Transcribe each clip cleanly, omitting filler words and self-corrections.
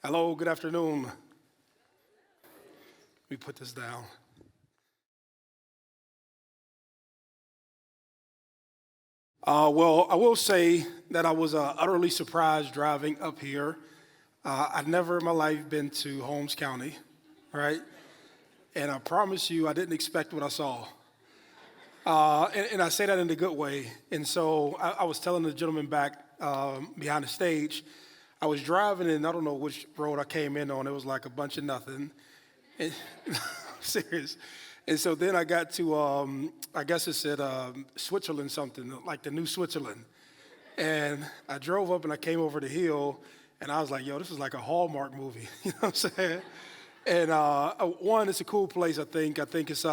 Hello, good afternoon. Let me put this down. Well, I will say that I was utterly surprised driving up here. I'd never in my life been to Holmes County, right? And I promise you, I didn't expect what I saw. And I say that in a good way. And so I was telling the gentleman back behind the stage, I was driving and I don't know which road I came in on. It was like a bunch of nothing. And, serious. And so then I got to, I guess it said Switzerland something, like the new Switzerland. And I drove up and I came over the hill and I was like, yo, this is like a Hallmark movie. You know what I'm saying? And one, it's a cool place, I think. I think it's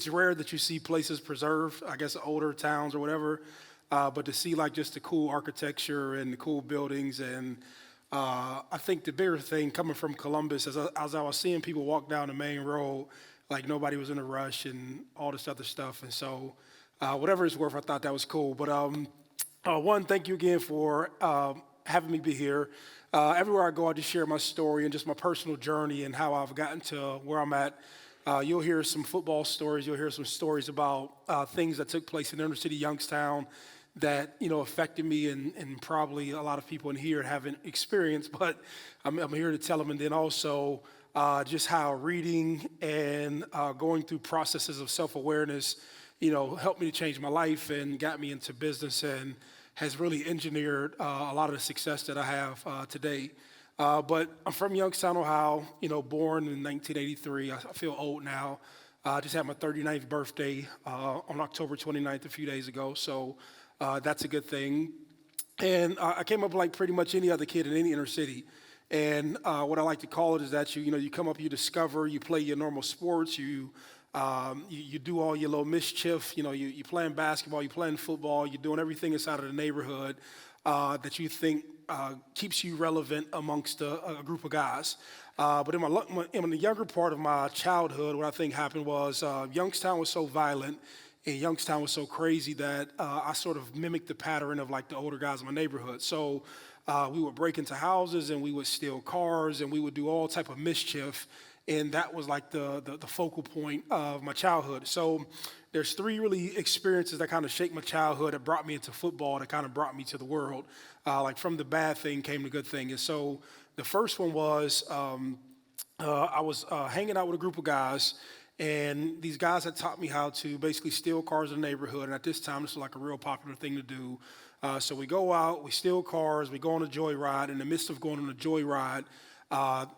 rare that you see places preserved, I guess older towns or whatever. But to see like just the cool architecture and the cool buildings and I think the bigger thing coming from Columbus, as I was seeing people walk down the main road, like nobody was in a rush and all this other stuff. And so, whatever it's worth, I thought that was cool. But one, thank you again for having me be here. Everywhere I go, I just share my story and just my personal journey and how I've gotten to where I'm at. You'll hear some football stories. You'll hear some stories about things that took place in inner city Youngstown that affected me and probably a lot of people in here haven't experienced, but I'm here to tell them. And then also just how reading and going through processes of self-awareness, helped me to change my life and got me into business and has really engineered a lot of the success that I have today. But I'm from Youngstown, Ohio, born in 1983. I feel old now. I just had my 39th birthday on October 29th a few days ago, so that's a good thing. And I came up like pretty much any other kid in any inner city. And what I like to call it is that you come up, you discover, you play your normal sports, you do all your little mischief. You playing basketball, you playing football, you're doing everything inside of the neighborhood that you think keeps you relevant amongst a group of guys. But in the younger part of my childhood, what I think happened was Youngstown was so violent and Youngstown was so crazy that I sort of mimicked the pattern of like the older guys in my neighborhood. So we would break into houses and we would steal cars and we would do all type of mischief. And that was like the focal point of my childhood. So there's three really experiences that kind of shaped my childhood that brought me into football, that kind of brought me to the world. Like from the bad thing came the good thing. And so the first one was I was hanging out with a group of guys, and these guys had taught me how to basically steal cars in the neighborhood. And at this time, this was like a real popular thing to do. So we go out, we steal cars, we go on a joyride. In the midst of going on a joyride,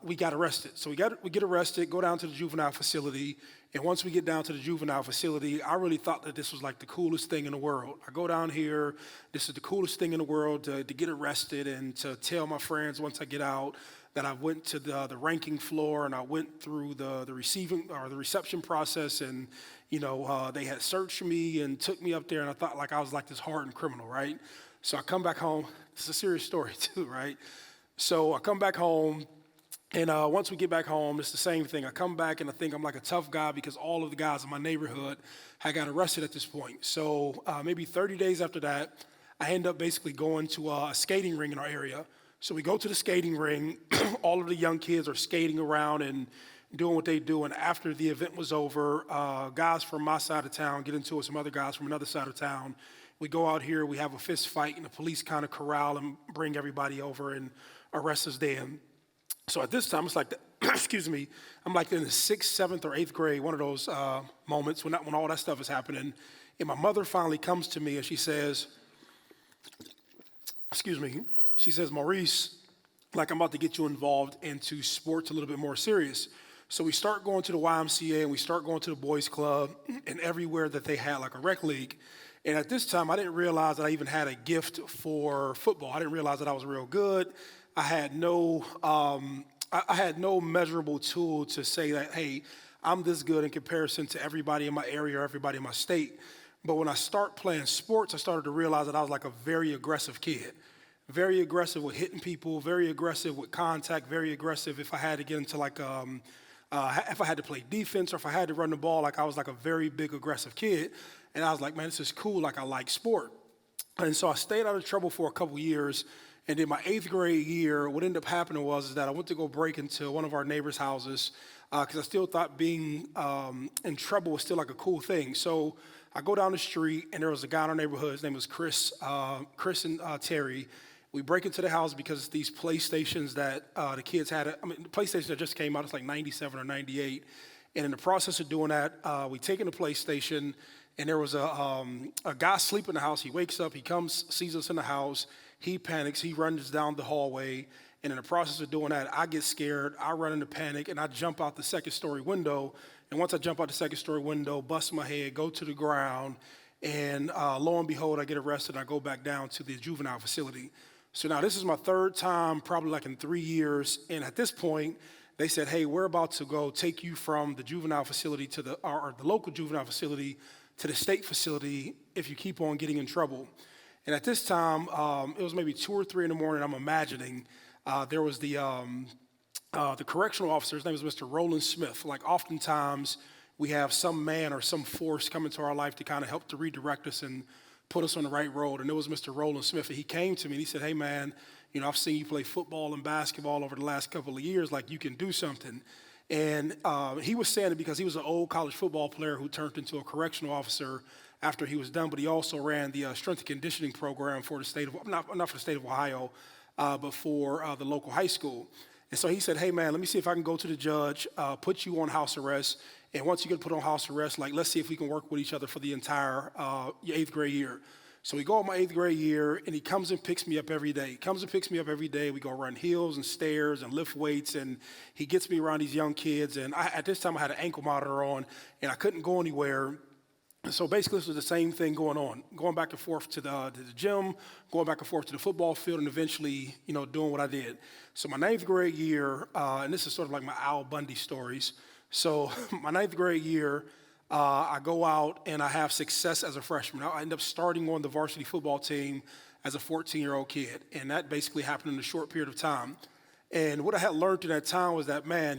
we got arrested. So we get arrested, go down to the juvenile facility, and once we get down to the juvenile facility, I really thought that this was like the coolest thing in the world. I go down here, this is the coolest thing in the world to get arrested and to tell my friends once I get out that I went to the ranking floor and I went through the receiving or the reception process, and they had searched me and took me up there, and I thought like I was like this hardened criminal, right? So I come back home. It's a serious story too, right? So I come back home. And once we get back home, it's the same thing. I come back and I think I'm like a tough guy because all of the guys in my neighborhood had got arrested at this point. So maybe 30 days after that, I end up basically going to a skating ring in our area. So we go to the skating ring. All of the young kids are skating around and doing what they do. And after the event was over, guys from my side of town get into it with some other guys from another side of town. We go out here, we have a fist fight, and the police kind of corral and bring everybody over and arrest us then. So at this time, it's like, excuse me, I'm like in the 6th, 7th, or 8th grade, one of those moments when all that stuff is happening. And my mother finally comes to me and she says, excuse me, she says, Maurice, like I'm about to get you involved into sports a little bit more serious. So we start going to the YMCA and we start going to the boys club and everywhere that they had like a rec league. And at this time, I didn't realize that I even had a gift for football. I didn't realize that I was real good. I had no measurable tool to say that, hey, I'm this good in comparison to everybody in my area or everybody in my state. But when I start playing sports, I started to realize that I was like a very aggressive kid. Very aggressive with hitting people, very aggressive with contact, very aggressive if I had to get into like, if I had to play defense or if I had to run the ball, like I was like a very big aggressive kid. And I was like, man, this is cool, like I like sport. And so I stayed out of trouble for a couple years. And then my eighth grade year, what ended up happening was that I went to go break into one of our neighbors' houses because I still thought being in trouble was still like a cool thing. So I go down the street, and there was a guy in our neighborhood. His name was Chris and Terry. We break into the house because these PlayStations that the kids had. The PlayStation that just came out, it's like 97 or 98. And in the process of doing that, we take in the PlayStation, and there was a guy sleeping in the house. He wakes up, he comes, sees us in the house, he panics, he runs down the hallway, and in the process of doing that, I get scared, I run into panic, and I jump out the second story window. And once I jump out the second story window, bust my head, go to the ground, and lo and behold, I get arrested, and I go back down to the juvenile facility. So now this is my third time, probably like in 3 years, and at this point, they said, hey, we're about to go take you from the juvenile facility to the local juvenile facility to the state facility if you keep on getting in trouble. And at this time, it was maybe 2 or 3 in the morning, I'm imagining, there was the correctional officer, his name was Mr. Roland Smith. Like oftentimes, we have some man or some force come into our life to kind of help to redirect us and put us on the right road. And it was Mr. Roland Smith. And he came to me and he said, hey, man, I've seen you play football and basketball over the last couple of years, like you can do something. And he was saying it because he was an old college football player who turned into a correctional officer after he was done, but he also ran the strength and conditioning program for the state of, not for the state of Ohio, but for the local high school. And so he said, hey, man, let me see if I can go to the judge, put you on house arrest, and once you get put on house arrest, like let's see if we can work with each other for the entire your eighth grade year. So we go on my eighth grade year, and he comes and picks me up every day. He comes and picks me up every day. We go run hills and stairs and lift weights, and he gets me around these young kids. And at this time, I had an ankle monitor on, and I couldn't go anywhere. So basically, this was the same thing going on, going back and forth to the gym, going back and forth to the football field, and eventually, doing what I did. So my ninth grade year, and this is sort of like my Al Bundy stories. So my ninth grade year, I go out and I have success as a freshman. I end up starting on the varsity football team as a 14-year-old kid, and that basically happened in a short period of time. And what I had learned in that time was that, man,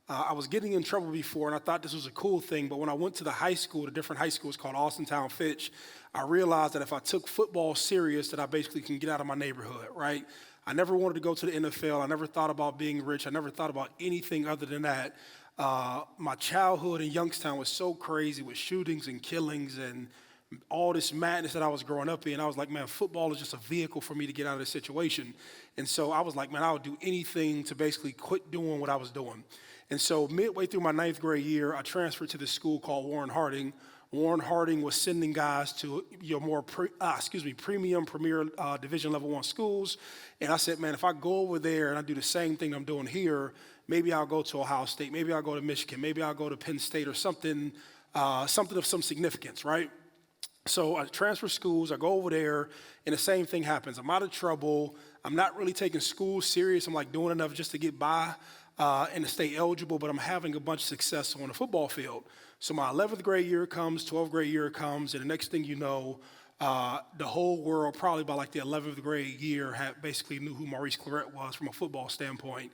I was getting in trouble before, and I thought this was a cool thing, but when I went to the different high schools called Austintown Fitch, I realized that if I took football serious, that I basically can get out of my neighborhood, right? I never wanted to go to the NFL. I never thought about being rich. I never thought about anything other than that. My childhood in Youngstown was so crazy with shootings and killings and all this madness that I was growing up in. I was like, man, football is just a vehicle for me to get out of this situation. And so I was like, man, I would do anything to basically quit doing what I was doing. And so midway through my ninth grade year, I transferred to this school called Warren Harding. Warren Harding was sending guys to premium premier Division Level I schools. And I said, man, if I go over there and I do the same thing I'm doing here, maybe I'll go to Ohio State, maybe I'll go to Michigan, maybe I'll go to Penn State or something of some significance, right? So I transfer schools, I go over there, and the same thing happens. I'm out of trouble. I'm not really taking school serious. I'm like doing enough just to get by and to stay eligible, but I'm having a bunch of success on the football field. So my 11th grade year comes, 12th grade year comes, and the next thing you know, the whole world, probably by like the 11th grade year, had basically knew who Maurice Clarett was from a football standpoint.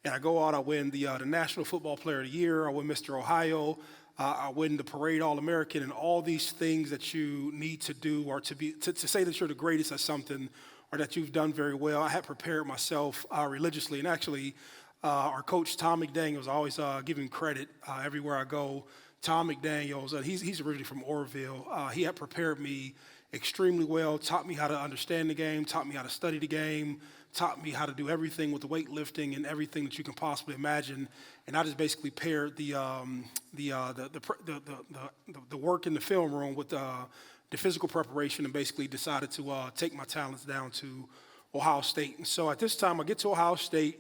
And I go out, I win the National Football Player of the Year, I win Mr. Ohio, I win the Parade All-American, and all these things that you need to do or to say that you're the greatest at something or that you've done very well. I had prepared myself religiously, and actually our coach, Tom McDaniels, always giving credit everywhere I go. Tom McDaniels, he's originally from Orville. He had prepared me extremely well, taught me how to understand the game, taught me how to study the game, taught me how to do everything with the weightlifting and everything that you can possibly imagine. And I just basically paired the work in the film room with the physical preparation, and basically decided to take my talents down to Ohio State. And so at this time, I get to Ohio State,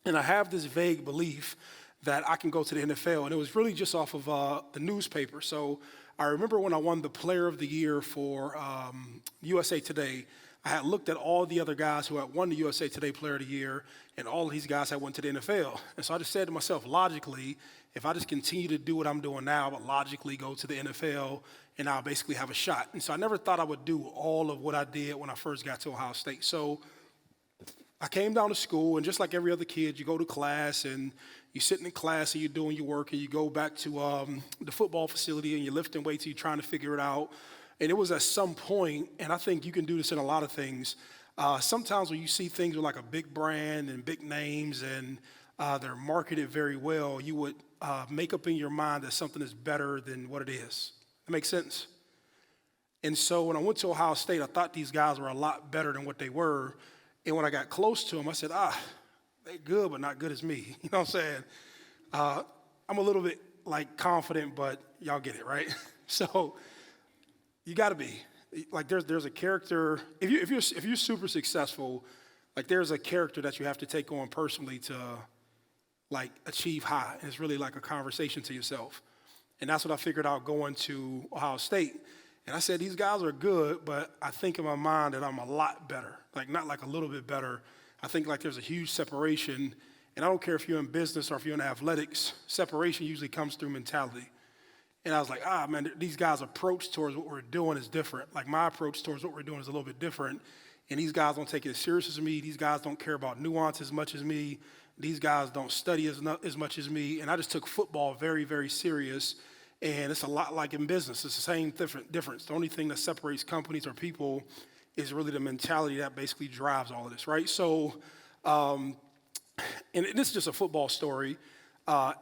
and I have this vague belief that I can go to the NFL, and it was really just off of the newspaper. So I remember when I won the Player of the Year for USA Today, I had looked at all the other guys who had won the USA Today Player of the Year, and all of these guys had went to the NFL. And so I just said to myself, logically, if I just continue to do what I'm doing now, I would logically go to the NFL, and I'll basically have a shot. And so I never thought I would do all of what I did when I first got to Ohio State. So I came down to school, and just like every other kid, you go to class, and you're sitting in class, and you're doing your work, and you go back to the football facility, and you're lifting weights, and you're trying to figure it out. And it was at some point, and I think you can do this in a lot of things. Sometimes when you see things with like a big brand and big names and they're marketed very well, you would make up in your mind that something is better than what it is. That makes sense? And so when I went to Ohio State, I thought these guys were a lot better than what they were. And when I got close to them, I said, they're good, but not good as me. You know what I'm saying? I'm a little bit like confident, but y'all get it, right? So you got to be like there's a character. If you're super successful, like there's a character that you have to take on personally to like achieve high. And it's really like a conversation to yourself. And that's what I figured out going to Ohio State. And I said, these guys are good, but I think in my mind that I'm a lot better. Like not like a little bit better. I think like there's a huge separation. And I don't care if you're in business or if you're in athletics, separation usually comes through mentality. And I was like, man, these guys' approach towards what we're doing is different. Like my approach towards what we're doing is a little bit different. And these guys don't take it as serious as me. These guys don't care about nuance as much as me. These guys don't study as much as me. And I just took football very, very serious. And it's a lot like in business. It's the same difference. The only thing that separates companies or people is really the mentality that basically drives all of this, right? So, and this is just a football story.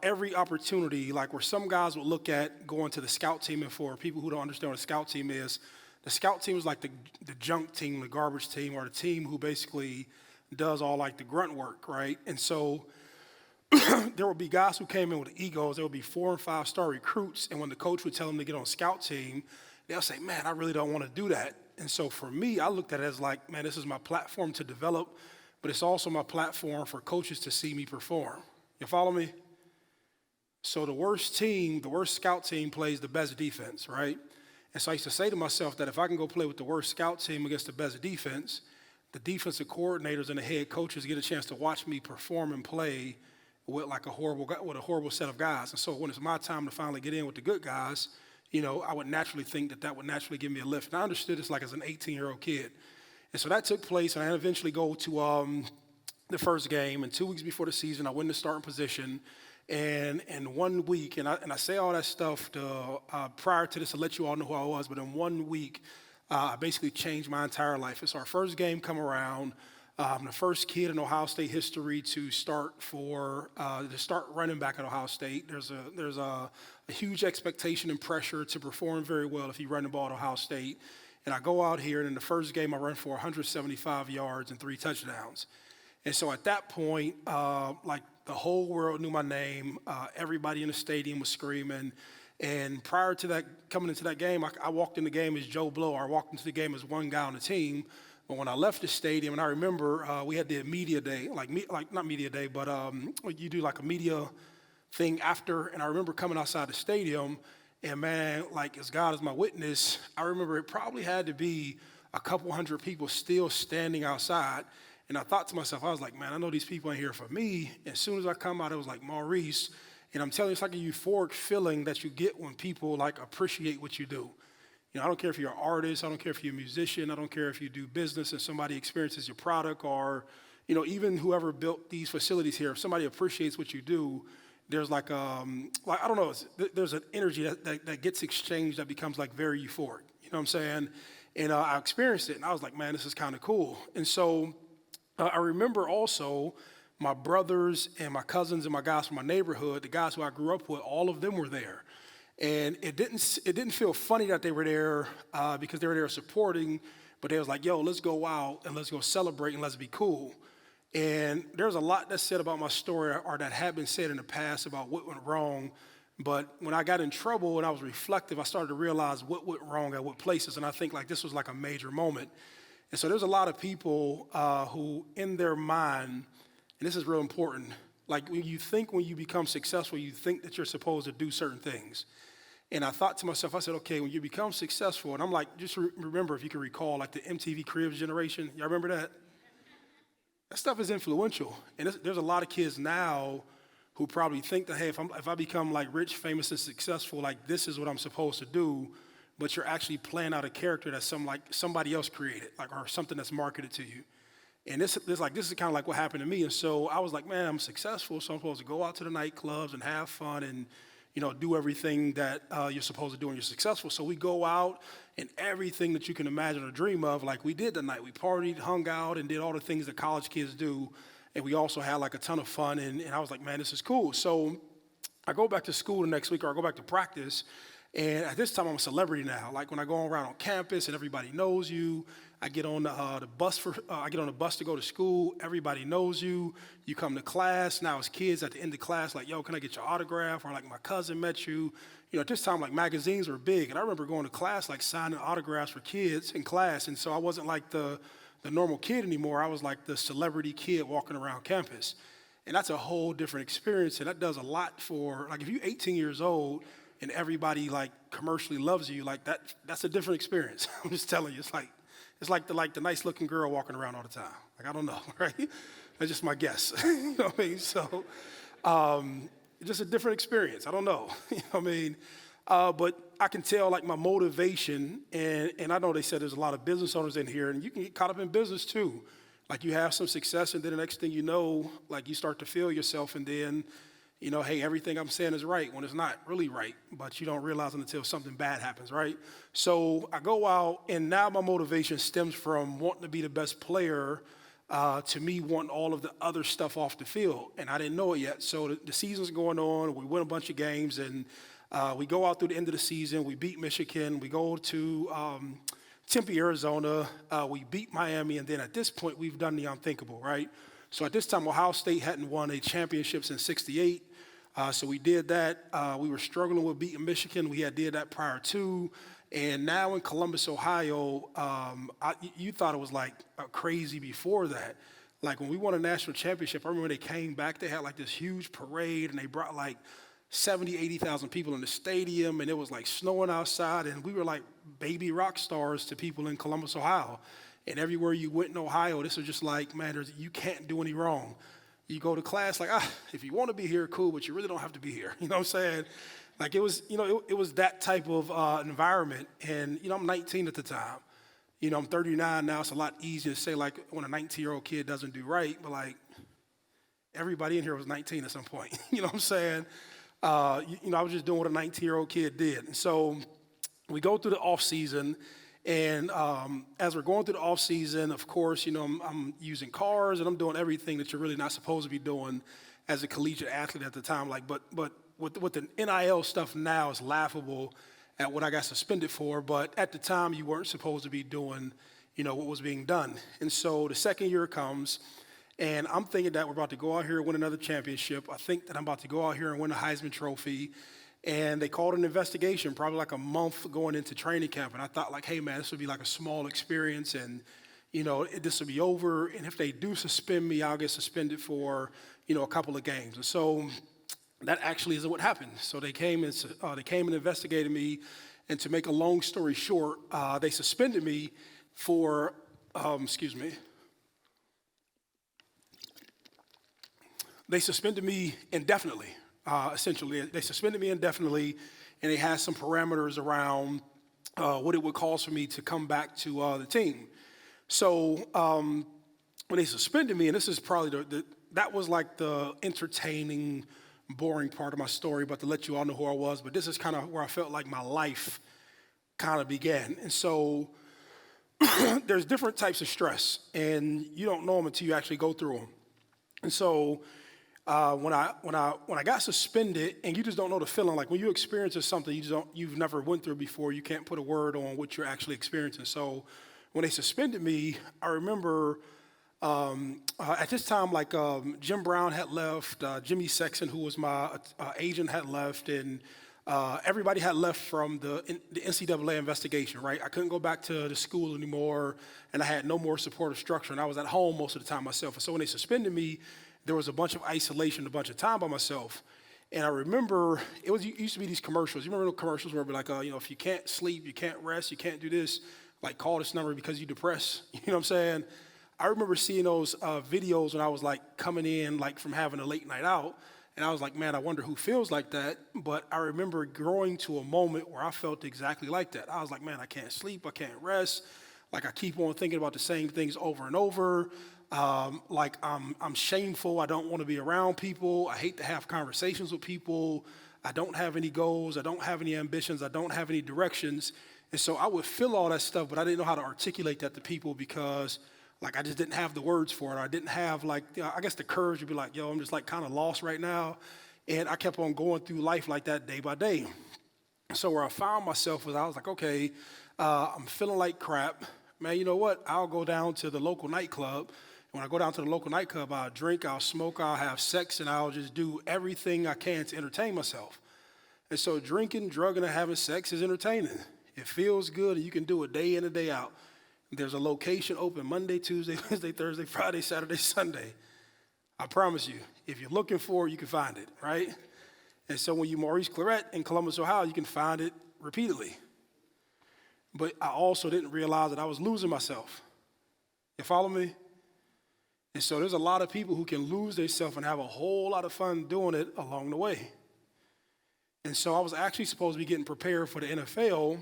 Every opportunity, like where some guys would look at going to the scout team, and for people who don't understand what a scout team is like the junk team, the garbage team, or the team who basically does all like the grunt work, right? And so there would be guys who came in with egos. There would be 4- and 5-star recruits, and when the coach would tell them to get on scout team, they'll say, man, I really don't want to do that. And so for me, I looked at it as like, man, this is my platform to develop, but it's also my platform for coaches to see me perform. You follow me? So the worst scout team plays the best defense, right? And so I used to say to myself that if I can go play with the worst scout team against the best defense, the defensive coordinators and the head coaches get a chance to watch me perform and play with a horrible set of guys. And so when it's my time to finally get in with the good guys, you know, I would naturally think that would naturally give me a lift. And I understood this like as an 18-year-old kid. And so that took place, and I eventually go to the first game, and 2 weeks before the season, I win the starting position. And in 1 week, and I say all that stuff prior to this to let you all know who I was, but in 1 week, I basically changed my entire life. It's our first game come around. I'm the first kid in Ohio State history to start running back at Ohio State. There's a huge expectation and pressure to perform very well if you run the ball at Ohio State. And I go out here, and in the first game, I run for 175 yards and 3 touchdowns. And so at that point, like the whole world knew my name. Everybody in the stadium was screaming. And prior to that, coming into that game, I walked in the game as Joe Blow. I walked into the game as one guy on the team. But when I left the stadium, and I remember we had the media day, not media day, but you do like a media thing after. And I remember coming outside the stadium, and man, like as God is my witness, I remember it probably had to be a couple hundred people still standing outside. And I thought to myself, I was like, man, I know these people ain't here for me. As soon as I come out, it was like Maurice. And I'm telling you, it's like a euphoric feeling that you get when people like appreciate what you do. You know, I don't care if you're an artist, I don't care if you're a musician, I don't care if you do business and somebody experiences your product, or, you know, even whoever built these facilities here, if somebody appreciates what you do, there's like I don't know, there's an energy that gets exchanged that becomes like very euphoric. You know what I'm saying? And I experienced it, and I was like, man, this is kind of cool. And so I remember also my brothers and my cousins and my guys from my neighborhood, the guys who I grew up with, all of them were there. And it didn't feel funny that they were there because they were there supporting, but they was like, yo, let's go out and let's go celebrate and let's be cool. And there's a lot that's said about my story or that had been said in the past about what went wrong. But when I got in trouble and I was reflective, I started to realize what went wrong at what places. And I think like this was like a major moment. And so there's a lot of people who in their mind, and this is real important, like when you become successful, you think that you're supposed to do certain things. And I thought to myself, I said, okay, when you become successful, and I'm like, just remember, if you can recall, like the MTV Cribs generation, y'all remember that? That stuff is influential. And there's a lot of kids now who probably think that, hey, if I become like rich, famous, and successful, like this is what I'm supposed to do, but you're actually playing out a character that somebody else created, like or something that's marketed to you. And this is kind of like what happened to me. And so I was like, man, I'm successful, so I'm supposed to go out to the nightclubs and have fun and, do everything that you're supposed to do when you're successful. So we go out and everything that you can imagine or dream of, like we did tonight. We partied, hung out, and did all the things that college kids do. And we also had like a ton of fun. And I was like, man, this is cool. So I go back to school the next week, or I go back to practice. And at this time, I'm a celebrity now. Like when I go around on campus and everybody knows you, I get on the bus to go to school. Everybody knows you. You come to class. Now as kids at the end of class, like, yo, can I get your autograph? Or like my cousin met you. At this time, like magazines were big. And I remember going to class, like signing autographs for kids in class. And so I wasn't like the normal kid anymore. I was like the celebrity kid walking around campus. And that's a whole different experience. And that does a lot for, like if you're 18 years old, and everybody like commercially loves you, like that's a different experience. I'm just telling you, it's like the nice looking girl walking around all the time. Like, I don't know, right? That's just my guess. You know what I mean? So just a different experience. I don't know. You know what I mean? But I can tell like my motivation, and I know they said there's a lot of business owners in here, and you can get caught up in business too. Like you have some success, and then the next thing you know, like you start to feel yourself, and then hey, everything I'm saying is right when it's not really right, but you don't realize it until something bad happens, right? So I go out, and now my motivation stems from wanting to be the best player to me wanting all of the other stuff off the field, and I didn't know it yet. So the season's going on, we win a bunch of games, and we go out through the end of the season, we beat Michigan, we go to Tempe, Arizona, we beat Miami, and then at this point, we've done the unthinkable, right? So at this time, Ohio State hadn't won a championship since '68. So we did that. We were struggling with beating Michigan. We had did that prior to. And now in Columbus, Ohio, you thought it was like crazy before that. Like when we won a national championship, I remember they came back, they had like this huge parade, and they brought like 70, 80,000 people in the stadium, and it was like snowing outside, and we were like baby rock stars to people in Columbus, Ohio. And everywhere you went in Ohio, this was just like, man, you can't do any wrong. You go to class like, if you want to be here, cool, but you really don't have to be here. You know what I'm saying? Like it was, it was that type of environment. And, I'm 19 at the time. I'm 39 now. It's a lot easier to say like when a 19-year-old kid doesn't do right, but like everybody in here was 19 at some point. You know what I'm saying? I was just doing what a 19-year-old kid did. And so we go through the off season. And as we're going through the off season, of course, I'm using cars and I'm doing everything that you're really not supposed to be doing as a collegiate athlete at the time. Like, but with the NIL stuff now is laughable at what I got suspended for. But at the time, you weren't supposed to be doing, what was being done. And so the second year comes, and I'm thinking that we're about to go out here and win another championship. I think that I'm about to go out here and win a Heisman Trophy. And they called an investigation probably like a month going into training camp. And I thought like, hey, man, this would be like a small experience and, this will be over. And if they do suspend me, I'll get suspended for, a couple of games. And so that actually isn't what happened. So they came and investigated me. And to make a long story short, they suspended me for, they suspended me indefinitely. Essentially, they suspended me indefinitely, and they had some parameters around what it would cost for me to come back to the team. So when they suspended me, and this is probably that was like the entertaining, boring part of my story, but to let you all know who I was, but this is kind of where I felt like my life kind of began. And so there's different types of stress, and you don't know them until you actually go through them. And so when I got suspended, and you just don't know the feeling, like when you experience something you've never went through before, you can't put a word on what you're actually experiencing. So when they suspended me, I remember at this time, like Jim Brown had left, Jimmy Sexton, who was my agent, had left, and everybody had left from the NCAA investigation, right? I couldn't go back to the school anymore, and I had no more supportive structure, and I was at home most of the time myself. And so when they suspended me, there was a bunch of isolation, a bunch of time by myself. And I remember, it used to be these commercials. You remember the commercials where it'd be like, if you can't sleep, you can't rest, you can't do this, like call this number because you're depressed. You know what I'm saying? I remember seeing those videos when I was like coming in like from having a late night out. And I was like, man, I wonder who feels like that. But I remember growing to a moment where I felt exactly like that. I was like, man, I can't sleep, I can't rest. Like I keep on thinking about the same things over and over. Like I'm shameful. I don't want to be around people. I hate to have conversations with people. I don't have any goals. I don't have any ambitions. I don't have any directions. And so I would feel all that stuff, but I didn't know how to articulate that to people because like I just didn't have the words for it. I didn't have like, I guess the courage to be like, yo, I'm just like kind of lost right now. And I kept on going through life like that day by day. So where I found myself was I was like, okay, I'm feeling like crap. Man, you know what? I'll go down to the local nightclub. When I go down to the local nightclub, I'll drink, I'll smoke, I'll have sex, and I'll just do everything I can to entertain myself. And so drinking, drugging, and having sex is entertaining. It feels good, and you can do it day in and day out. There's a location open Monday, Tuesday, Wednesday, Thursday, Friday, Saturday, Sunday. I promise you, if you're looking for it, you can find it, right? And so when you Maurice Clarett in Columbus, Ohio, you can find it repeatedly. But I also didn't realize that I was losing myself. You follow me? And so there's a lot of people who can lose themselves and have a whole lot of fun doing it along the way. And so I was actually supposed to be getting prepared for the NFL,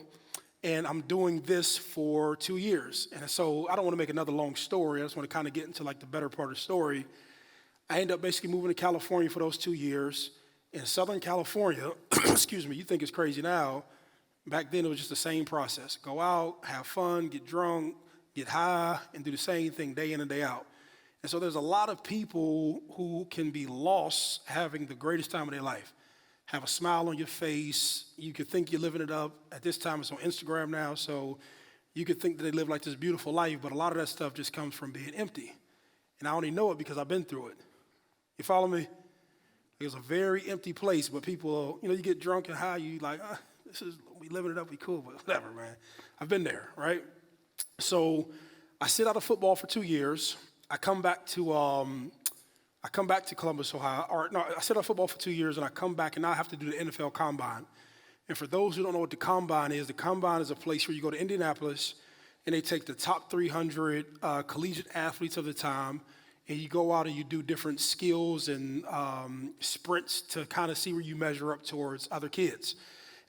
and I'm doing this for 2 years. And so I don't want to make another long story. I just want to kind of get into like the better part of the story. I ended up basically moving to California for those 2 years. In Southern California, excuse me, you think it's crazy now. Back then it was just the same process. Go out, have fun, get drunk, get high, and do the same thing day in and day out. And so there's a lot of people who can be lost having the greatest time of their life. Have a smile on your face. You could think you're living it up. At this time, it's on Instagram now, so you could think that they live like this beautiful life, but a lot of that stuff just comes from being empty. And I only know it because I've been through it. You follow me? It was a very empty place, but people, you get drunk and high, you like, we living it up, we cool, but whatever, man. I've been there, right? So I sit out of football for 2 years. I come back to Columbus, Ohio. I sit out of football for 2 years, and I come back, and now I have to do the NFL Combine. And for those who don't know what the Combine is a place where you go to Indianapolis, and they take the top 300 collegiate athletes of the time, and you go out and you do different skills and sprints to kind of see where you measure up towards other kids.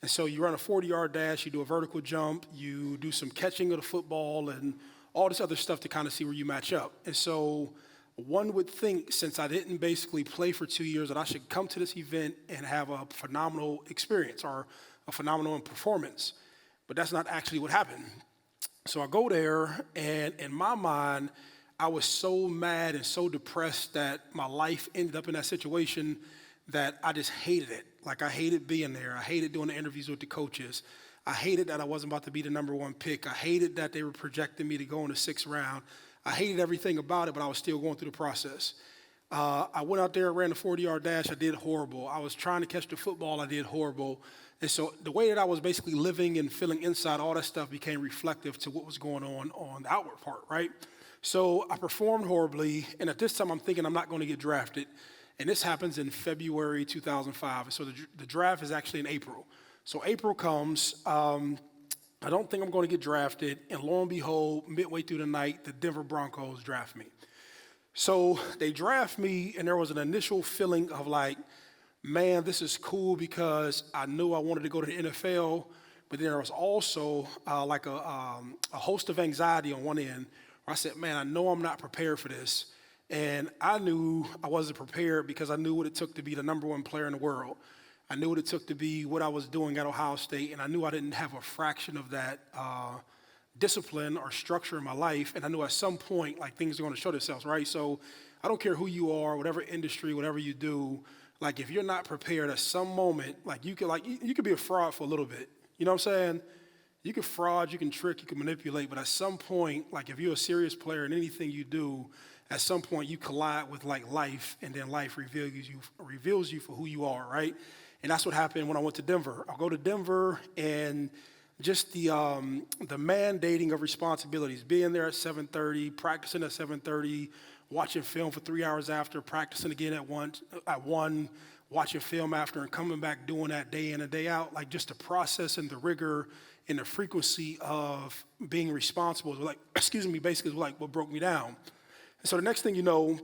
And so you run a 40-yard dash, you do a vertical jump, you do some catching of the football, and all this other stuff to kind of see where you match up. And so one would think, since I didn't basically play for 2 years, that I should come to this event and have a phenomenal experience or a phenomenal performance. But that's not actually what happened. So I go there, and in my mind, I was so mad and so depressed that my life ended up in that situation that I just hated it. Like, I hated being there. I hated doing the interviews with the coaches. I hated that I wasn't about to be the number one pick. I hated that they were projecting me to go in the 6th round. I hated everything about it, but I was still going through the process. I went out there, ran the 40-yard dash. I did horrible. I was trying to catch the football. I did horrible. And so the way that I was basically living and feeling inside, all that stuff became reflective to what was going on the outward part, right? So I performed horribly, and at this time I'm thinking I'm not going to get drafted. And this happens in February 2005. And so the draft is actually in April. So April comes, I don't think I'm going to get drafted, and lo and behold, midway through the night, the Denver Broncos draft me. So they draft me, and there was an initial feeling of like, man, this is cool because I knew I wanted to go to the NFL, but then there was also like a host of anxiety on one end. I said, man, I know I'm not prepared for this. And I knew I wasn't prepared because I knew what it took to be the number one player in the world. I knew what it took to be what I was doing at Ohio State, and I knew I didn't have a fraction of that discipline or structure in my life. And I knew at some point, like, things are going to show themselves, right? So I don't care who you are, whatever industry, whatever you do. Like, if you're not prepared at some moment, like, you could be a fraud for a little bit. You know what I'm saying? You can fraud, you can trick, you can manipulate, but at some point, like, if you're a serious player in anything you do, at some point you collide with like life, and then life reveals you for who you are, right? And that's what happened when I went to Denver. I'll go to Denver, and just the mandating of responsibilities, being there at 7:30, practicing at 7:30, watching film for 3 hours after, practicing again at 1, watching film after, and coming back doing that day in and day out, like just the process and the rigor and the frequency of being responsible was like, basically was like what broke me down. And so the next thing you know,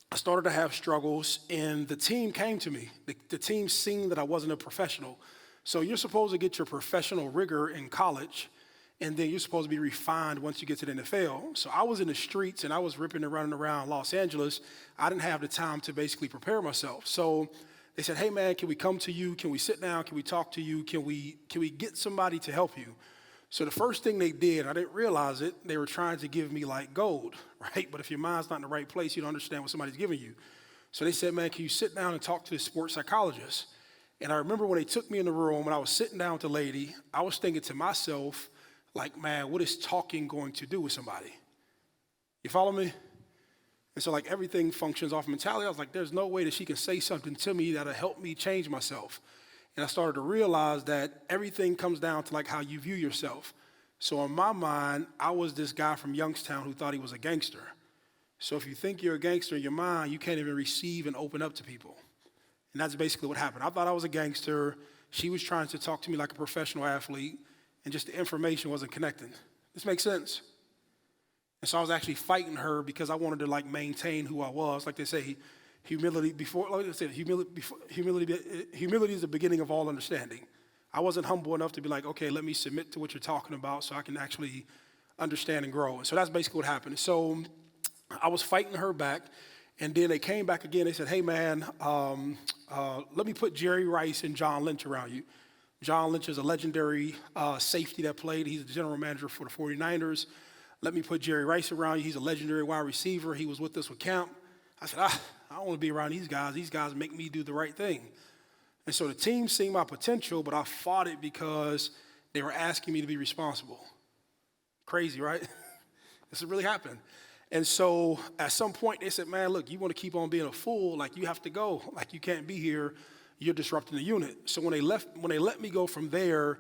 I started to have struggles, and the team came to me. The team seen that I wasn't a professional. So you're supposed to get your professional rigor in college, and then you're supposed to be refined once you get to the NFL. So I was in the streets, and I was ripping and running around Los Angeles. I didn't have the time to basically prepare myself. So They said, hey man, can we come to you? Can we sit down? Can we talk to you? Can we get somebody to help you? So the first thing they did, I didn't realize it, they were trying to give me like gold, right? But if your mind's not in the right place, you don't understand what somebody's giving you. So they said, man, can you sit down and talk to the sports psychologist? And I remember when they took me in the room and I was sitting down with the lady, I was thinking to myself, like, man, what is talking going to do with somebody? You follow me? And so like everything functions off mentality. I was like, there's no way that she can say something to me that'll help me change myself. And I started to realize that everything comes down to like how you view yourself. So in my mind, I was this guy from Youngstown who thought he was a gangster. So if you think you're a gangster in your mind, you can't even receive and open up to people. And that's basically what happened. I thought I was a gangster. She was trying to talk to me like a professional athlete, and just the information wasn't connecting. This makes sense? And so I was actually fighting her because I wanted to like maintain who I was. Like they say, humility is the beginning of all understanding. I wasn't humble enough to be like, okay, let me submit to what you're talking about so I can actually understand and grow. And so that's basically what happened. So I was fighting her back, and then they came back again. They said, hey man, let me put Jerry Rice and John Lynch around you. John Lynch is a legendary safety that played. He's the general manager for the 49ers. Let me put Jerry Rice around you. He's a legendary wide receiver. He was with us with camp. I said, I don't want to be around these guys. These guys make me do the right thing. And so the team seen my potential, but I fought it because they were asking me to be responsible. Crazy, right? This is really happening. And so at some point they said, man, look, you want to keep on being a fool, like you have to go. Like you can't be here. You're disrupting the unit. So when they let me go from there,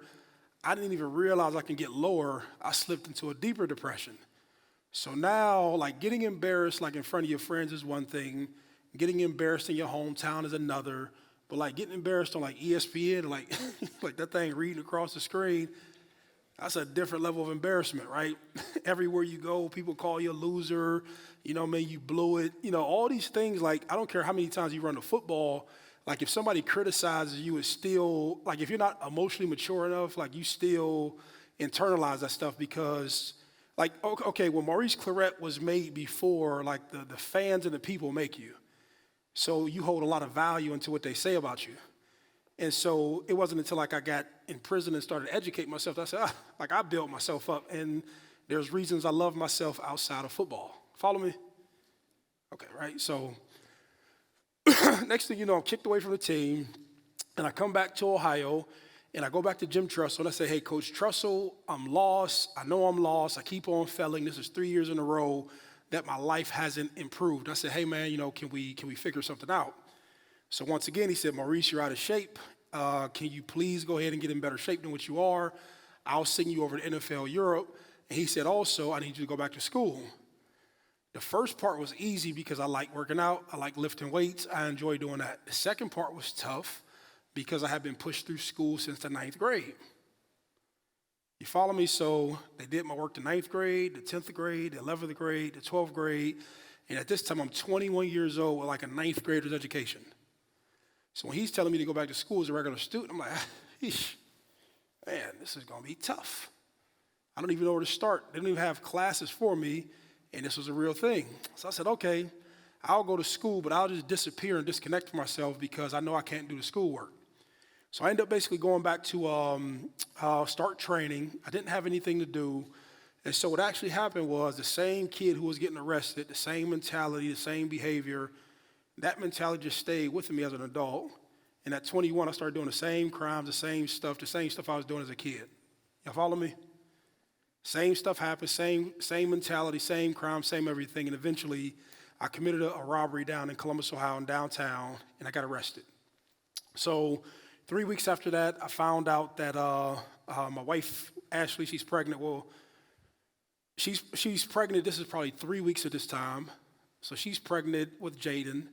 I didn't even realize I can get lower. I slipped into a deeper depression. So now, like getting embarrassed like in front of your friends is one thing. Getting embarrassed in your hometown is another. But like getting embarrassed on like ESPN, like like that thing reading across the screen, that's a different level of embarrassment, right? Everywhere you go, people call you a loser. You know, man, you blew it. You know, all these things, like I don't care how many times you run the football, like if somebody criticizes you, it's still, like if you're not emotionally mature enough, like you still internalize that stuff because, like, okay, when Maurice Clarett was made before, like the fans and the people make you. So you hold a lot of value into what they say about you. And so it wasn't until like I got in prison and started educating myself that I said, like I built myself up and there's reasons I love myself outside of football. Follow me? Okay, right? So next thing you know, I'm kicked away from the team and I come back to Ohio and I go back to Jim Trussell and I say, hey, Coach Trussell, I'm lost. I know I'm lost. I keep on failing. This is 3 years in a row that my life hasn't improved. I said, hey man, you know, can we figure something out? So once again, he said, Maurice, you're out of shape. Can you please go ahead and get in better shape than what you are? I'll send you over to NFL Europe. And he said, also, I need you to go back to school. The first part was easy because I like working out. I like lifting weights. I enjoy doing that. The second part was tough because I had been pushed through school since the 9th grade. You follow me? So they did my work the 9th grade, the 10th grade, the 11th grade, the 12th grade. And at this time, I'm 21 years old with like a 9th grader's education. So when he's telling me to go back to school as a regular student, I'm like, man, this is going to be tough. I don't even know where to start. They don't even have classes for me, and this was a real thing. So I said, okay, I'll go to school, but I'll just disappear and disconnect from myself because I know I can't do the schoolwork. So I ended up basically going back to start training. I didn't have anything to do. And so what actually happened was the same kid who was getting arrested, the same mentality, the same behavior, that mentality just stayed with me as an adult. And at 21, I started doing the same crimes, the same stuff I was doing as a kid. Y'all follow me? Same stuff happened, same mentality, same crime, same everything. And eventually, I committed a robbery down in Columbus, Ohio, in downtown, and I got arrested. So 3 weeks after that, I found out that my wife, Ashley, she's pregnant. Well, she's pregnant. This is probably 3 weeks at this time. So she's pregnant with Jaden.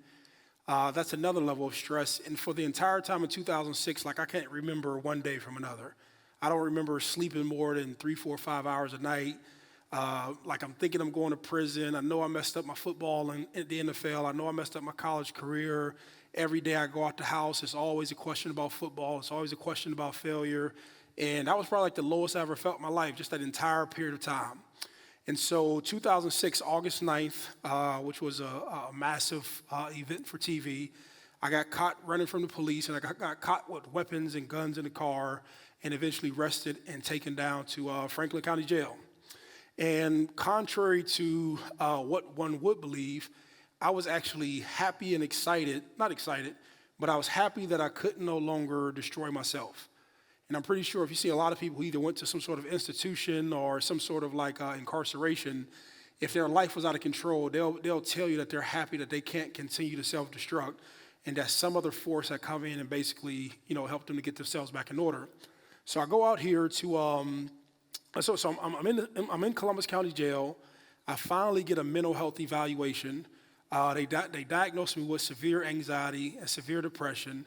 That's another level of stress. And for the entire time in 2006, like I can't remember one day from another. I don't remember sleeping more than 3, 4, 5 hours a night. Like I'm thinking I'm going to prison. I know I messed up my football in the NFL. I know I messed up my college career. Every day I go out the house, it's always a question about football. It's always a question about failure. And that was probably like the lowest I ever felt in my life, just that entire period of time. And so 2006, August 9th, which was a massive event for TV, I got caught running from the police, and I got caught with weapons and guns in the car, and eventually arrested and taken down to Franklin County Jail. And contrary to what one would believe, I was actually happy and excited, not excited, but I was happy that I could no longer destroy myself. And I'm pretty sure if you see a lot of people who either went to some sort of institution or some sort of like incarceration, if their life was out of control, they'll tell you that they're happy that they can't continue to self-destruct and that some other force had come in and basically, helped them to get themselves back in order. So I go out here to, I'm in Columbus County Jail. I finally get a mental health evaluation. They diagnosed me with severe anxiety and severe depression.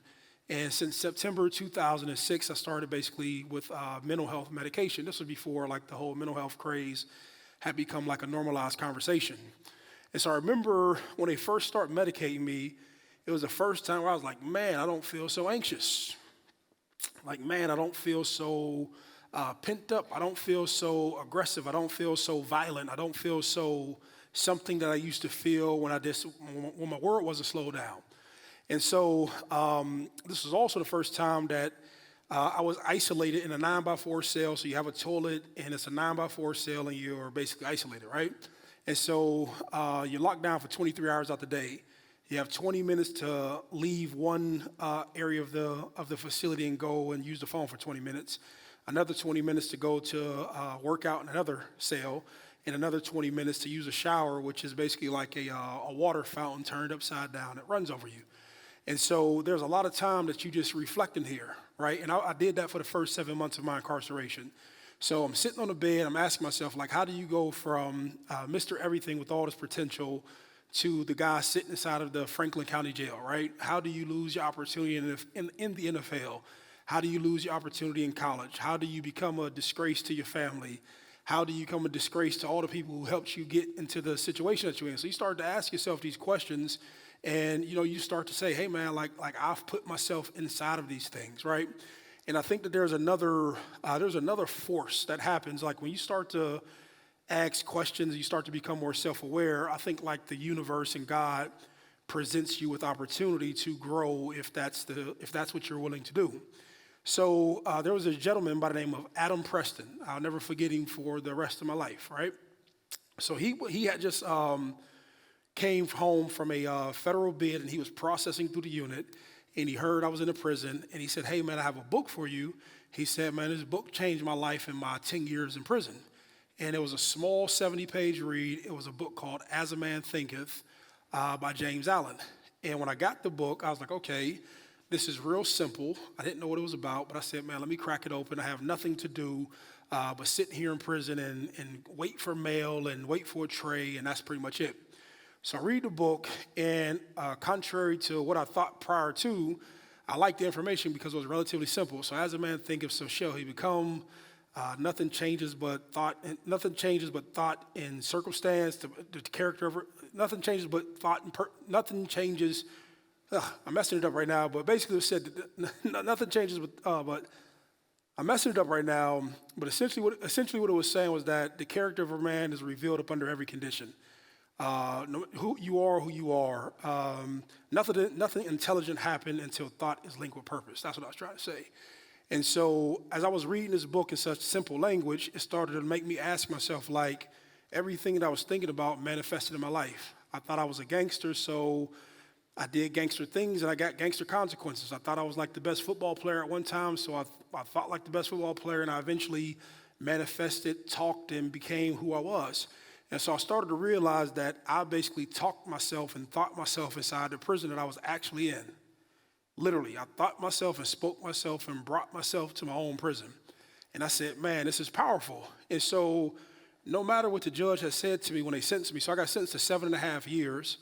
And since September 2006, I started basically with mental health medication. This was before like the whole mental health craze had become like a normalized conversation. And so I remember when they first started medicating me, it was the first time where I was like, man, I don't feel so anxious. Like, man, I don't feel so pent up. I don't feel so aggressive. I don't feel so violent. I don't feel so something that I used to feel when my world wasn't slowed down. And so this was also the first time that I was isolated in a 9x4 cell. So you have a toilet, and it's a 9x4 cell, and you're basically isolated, right? And so you're locked down for 23 hours out the day. You have 20 minutes to leave one area of the facility and go and use the phone for 20 minutes. Another 20 minutes to go to work out in another cell, and another 20 minutes to use a shower, which is basically like a water fountain turned upside down that runs over you. And so there's a lot of time that you just reflect in here, right? And I did that for the first 7 months of my incarceration. So I'm sitting on the bed, I'm asking myself, like, how do you go from Mr. Everything with all this potential to the guy sitting inside of the Franklin County Jail, right? How do you lose your opportunity in the NFL? How do you lose your opportunity in college? How do you become a disgrace to your family? How do you become a disgrace to all the people who helped you get into the situation that you're in? So you start to ask yourself these questions, and you start to say, hey man, like I've put myself inside of these things, right? And I think that there's another force that happens, like when you start to ask questions, you start to become more self-aware. I think like the universe and God presents you with opportunity to grow if that's what you're willing to do. So there was a gentleman by the name of Adam Preston. I'll never forget him for the rest of my life, right? So he had just came home from a federal bid, and he was processing through the unit, and he heard I was in a prison, and he said, hey man, I have a book for you. He said, man, this book changed my life in my 10 years in prison. And it was a small 70-page read. It was a book called As a Man Thinketh by James Allen. And when I got the book, I was like, okay, this is real simple. I didn't know what it was about, but I said, man, let me crack it open. I have nothing to do but sit here in prison and wait for mail and wait for a tray, and that's pretty much it. So I read the book, and contrary to what I thought prior to, I liked the information because it was relatively simple. So as a man thinketh, so shall he become. Nothing changes but thought in circumstance. The character of nothing changes but thought. Nothing changes. I'm messing it up right now, but basically it said that nothing changes. But I'm messing it up right now. But essentially what it was saying was that the character of a man is revealed up under every condition. Who you are. Nothing intelligent happened until thought is linked with purpose. That's what I was trying to say. And so as I was reading this book in such simple language, it started to make me ask myself, like, everything that I was thinking about manifested in my life. I thought I was a gangster, so I did gangster things, and I got gangster consequences. I thought I was like the best football player at one time, so I thought like the best football player, and I eventually manifested, talked, and became who I was. And so I started to realize that I basically talked myself and thought myself inside the prison that I was actually in. Literally, I thought myself and spoke myself and brought myself to my own prison. And I said, man, this is powerful. And so no matter what the judge had said to me when they sentenced me, so I got sentenced to 7.5 years.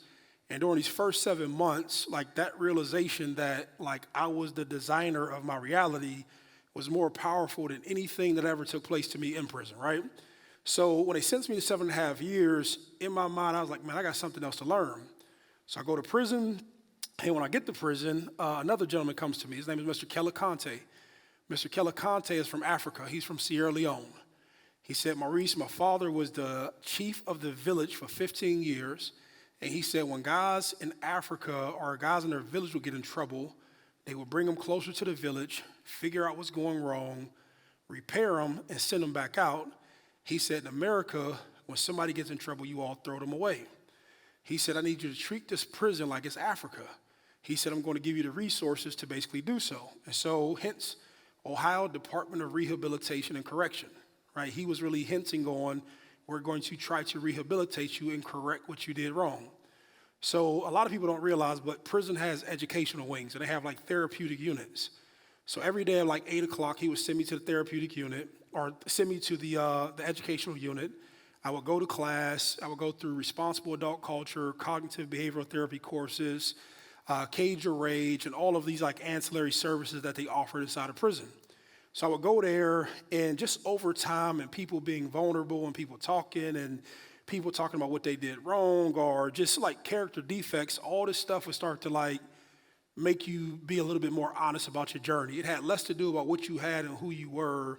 And during these first 7 months, like that realization that like I was the designer of my reality was more powerful than anything that ever took place to me in prison, right? So when they sentenced me to 7.5 years, in my mind, I was like, man, I got something else to learn. So I go to prison. And when I get to prison, another gentleman comes to me. His name is Mr. Clarett. Mr. Clarett is from Africa. He's from Sierra Leone. He said, Maurice, my father was the chief of the village for 15 years. And he said when guys in Africa or guys in their village would get in trouble, they would bring them closer to the village, figure out what's going wrong, repair them, and send them back out. He said in America, when somebody gets in trouble, you all throw them away. He said, I need you to treat this prison like it's Africa. He said, I'm going to give you the resources to basically do so. And so, hence, Ohio Department of Rehabilitation and Correction, right? He was really hinting on, we're going to try to rehabilitate you and correct what you did wrong. So a lot of people don't realize, but prison has educational wings, and they have like therapeutic units. So every day at like 8 o'clock, he would send me to the therapeutic unit or send me to the educational unit. I would go to class. I would go through responsible adult culture, cognitive behavioral therapy courses, Cage Your Rage, and all of these like ancillary services that they offered inside of prison. So I would go there, and just over time and people being vulnerable and people talking about what they did wrong or just like character defects, all this stuff would start to like make you be a little bit more honest about your journey. It had less to do about what you had and who you were,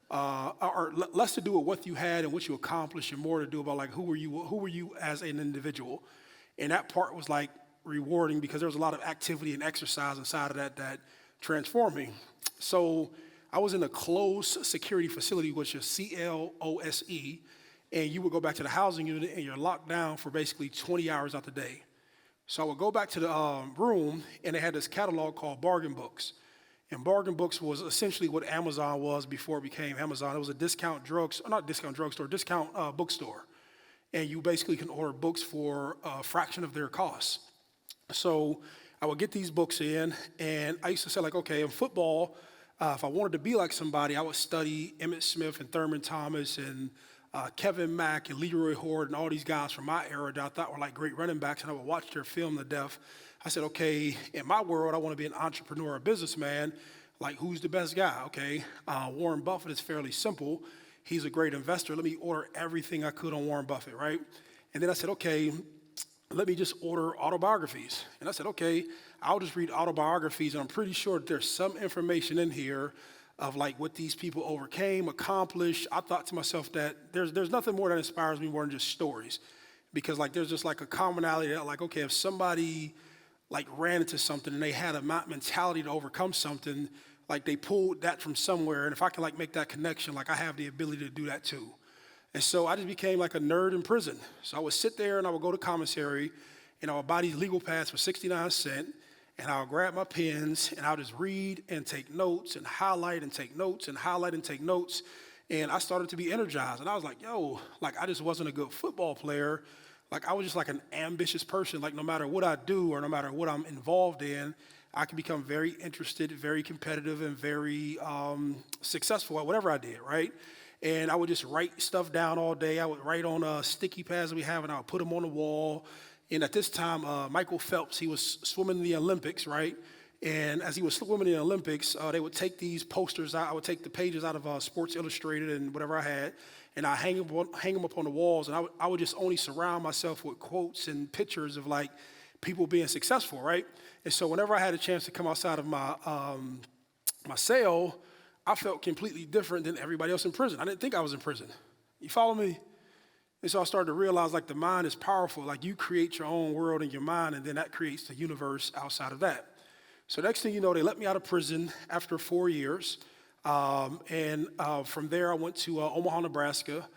or less to do with what you had and what you accomplished, and more to do about like who were you as an individual. And that part was like rewarding because there was a lot of activity and exercise inside of that transformed me. So I was in a closed security facility, which is CLOSE, and you would go back to the housing unit and you're locked down for basically 20 hours out the day. So I would go back to the room, and they had this catalog called Bargain Books. And Bargain Books was essentially what Amazon was before it became Amazon. It was a discount bookstore. And you basically can order books for a fraction of their costs. So I would get these books in, and I used to say like, okay, in football, if I wanted to be like somebody, I would study Emmitt Smith and Thurman Thomas and Kevin Mack and Leroy Horde and all these guys from my era that I thought were like great running backs, and I would watch their film to death. I said, okay, in my world, I want to be an entrepreneur, a businessman. Like, who's the best guy? Okay, Warren Buffett is fairly simple. He's a great investor. Let me order everything I could on Warren Buffett, right? And then I said, okay, let me just order autobiographies. And I said, okay, I'll just read autobiographies, and I'm pretty sure that there's some information in here of like what these people overcame, accomplished. I thought to myself that there's nothing more that inspires me more than just stories, because like there's just like a commonality that like, okay, if somebody like ran into something and they had a mentality to overcome something, like they pulled that from somewhere, and if I can like make that connection, like I have the ability to do that too. And so I just became like a nerd in prison. So I would sit there and I would go to commissary, and I would buy these legal pads for 69 cents. And I'll grab my pens, and I'll just read and take notes and highlight and take notes and highlight and take notes. And I started to be energized. And I was like, yo, like I just wasn't a good football player. Like I was just like an ambitious person. Like no matter what I do or no matter what I'm involved in, I can become very interested, very competitive, and very successful at whatever I did, right? And I would just write stuff down all day. I would write on sticky pads that we have, and I would put them on the wall. And at this time, Michael Phelps, he was swimming in the Olympics, right? And as he was swimming in the Olympics, they would take these posters out. I would take the pages out of Sports Illustrated and whatever I had, and I hang them up on the walls. And I would just only surround myself with quotes and pictures of like people being successful, right? And so whenever I had a chance to come outside of my my cell, I felt completely different than everybody else in prison. I didn't think I was in prison. You follow me? And so I started to realize like the mind is powerful. Like you create your own world in your mind, and then that creates the universe outside of that. So next thing you know, they let me out of prison after 4 years. And from there I went to Omaha, Nebraska.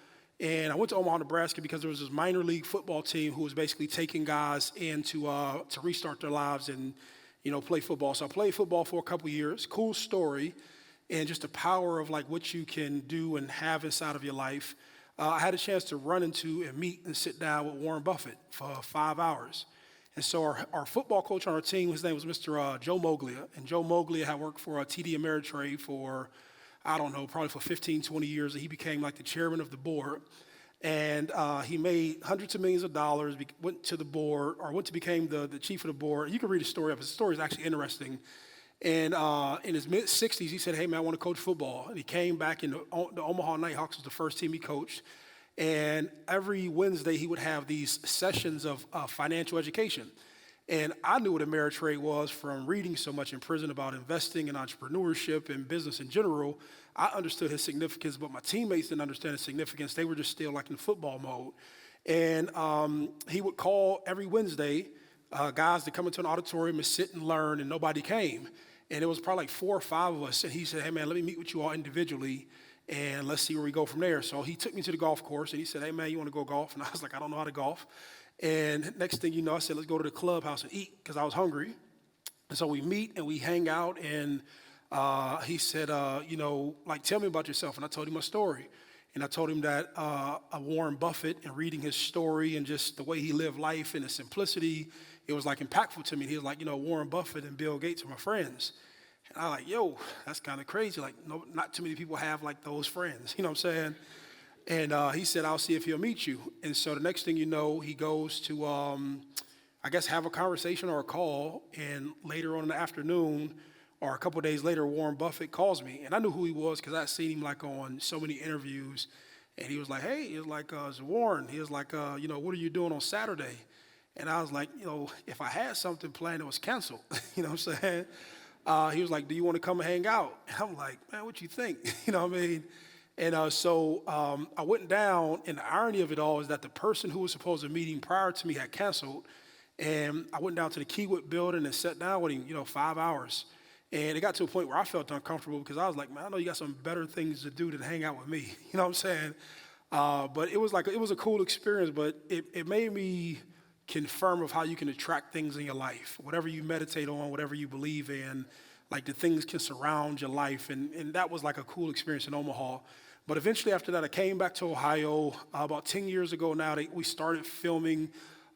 And I went to Omaha, Nebraska because there was this minor league football team who was basically taking guys in to restart their lives and, play football. So I played football for a couple years. Cool story. And just the power of like what you can do and have inside of your life. I had a chance to run into and meet and sit down with Warren Buffett for 5 hours. And so our football coach on our team, his name was Mr. Joe Moglia. And Joe Moglia had worked for TD Ameritrade for, I don't know, probably for 15, 20 years. And he became like the chairman of the board. And he made hundreds of millions of dollars, went to became the chief of the board. You can read the story of it. The story is actually interesting. And in his mid-60s, he said, hey, man, I want to coach football. And he came back, and the Omaha Nighthawks was the first team he coached. And every Wednesday, he would have these sessions of financial education. And I knew what Ameritrade was from reading so much in prison about investing and entrepreneurship and business in general. I understood his significance, but my teammates didn't understand his significance. They were just still like in football mode. And he would call every Wednesday guys to come into an auditorium and sit and learn, and nobody came. And it was probably like 4 or 5 of us. And he said, hey, man, let me meet with you all individually, and let's see where we go from there. So he took me to the golf course, and he said, hey, man, you want to go golf? And I was like, I don't know how to golf. And next thing you know, I said, let's go to the clubhouse and eat, because I was hungry. And so we meet and we hang out, and he said, like, tell me about yourself. And I told him my story. And I told him that Warren Buffett, and reading his story and just the way he lived life and the simplicity, it was like impactful to me. He was like, Warren Buffett and Bill Gates are my friends. And I was like, yo, that's kind of crazy. Like, no, not too many people have like those friends. You know what I'm saying? And he said, I'll see if he'll meet you. And so the next thing you know, he goes to, I guess, have a conversation or a call. And later on in the afternoon, or a couple of days later, Warren Buffett calls me. And I knew who he was because I'd seen him like on so many interviews. And he was like, hey, he was like, it's Warren. He was like, what are you doing on Saturday? And I was like, if I had something planned, it was canceled. You know what I'm saying? He was like, do you want to come and hang out? And I'm like, man, what you think? You know what I mean? And so I went down, and the irony of it all is that the person who was supposed to meet him prior to me had canceled. And I went down to the Keywood building and sat down with him, 5 hours. And it got to a point where I felt uncomfortable because I was like, man, I know you got some better things to do than hang out with me. You know what I'm saying? But it was a cool experience, but it made me confirm of how you can attract things in your life. Whatever you meditate on, whatever you believe in, like the things can surround your life. And that was like a cool experience in Omaha. But eventually after that, I came back to Ohio about 10 years ago now. We started filming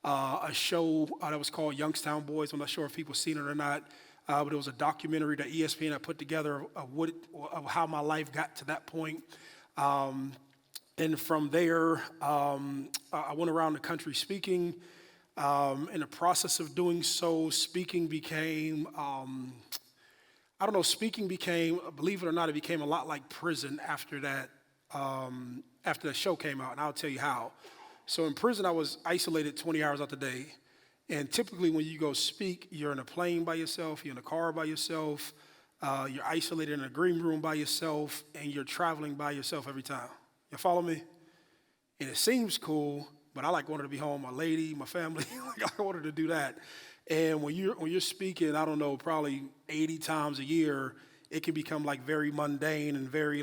a show that was called Youngstown Boys. I'm not sure if people seen it or not. But it was a documentary that ESPN had put together of how my life got to that point. And from there, I went around the country speaking. In the process of doing so, speaking became, believe it or not, it became a lot like prison after that show came out, and I'll tell you how. So in prison, I was isolated 20 hours out the day. And typically when you go speak, you're in a plane by yourself, you're in a car by yourself, you're isolated in a green room by yourself, and you're traveling by yourself every time. You follow me? And it seems cool, but I wanted to be home, my lady, my family. I wanted to do that. And when you're speaking, I don't know, probably 80 times a year, it can become like very mundane and very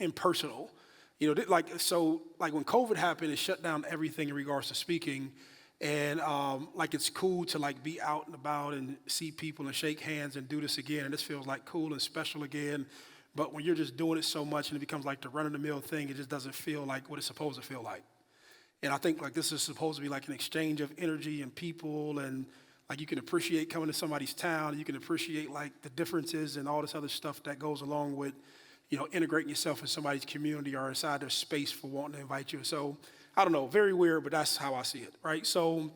impersonal. When COVID happened, it shut down everything in regards to speaking. And it's cool to be out and about and see people and shake hands and do this again. And this feels like cool and special again. But when you're just doing it so much and it becomes like the run-of-the-mill thing, it just doesn't feel like what it's supposed to feel like. And I think this is supposed to be like an exchange of energy and people, and you can appreciate coming to somebody's town, and you can appreciate the differences and all this other stuff that goes along with, integrating yourself in somebody's community or inside their space for wanting to invite you. So I don't know, very weird, but that's how I see it, right? So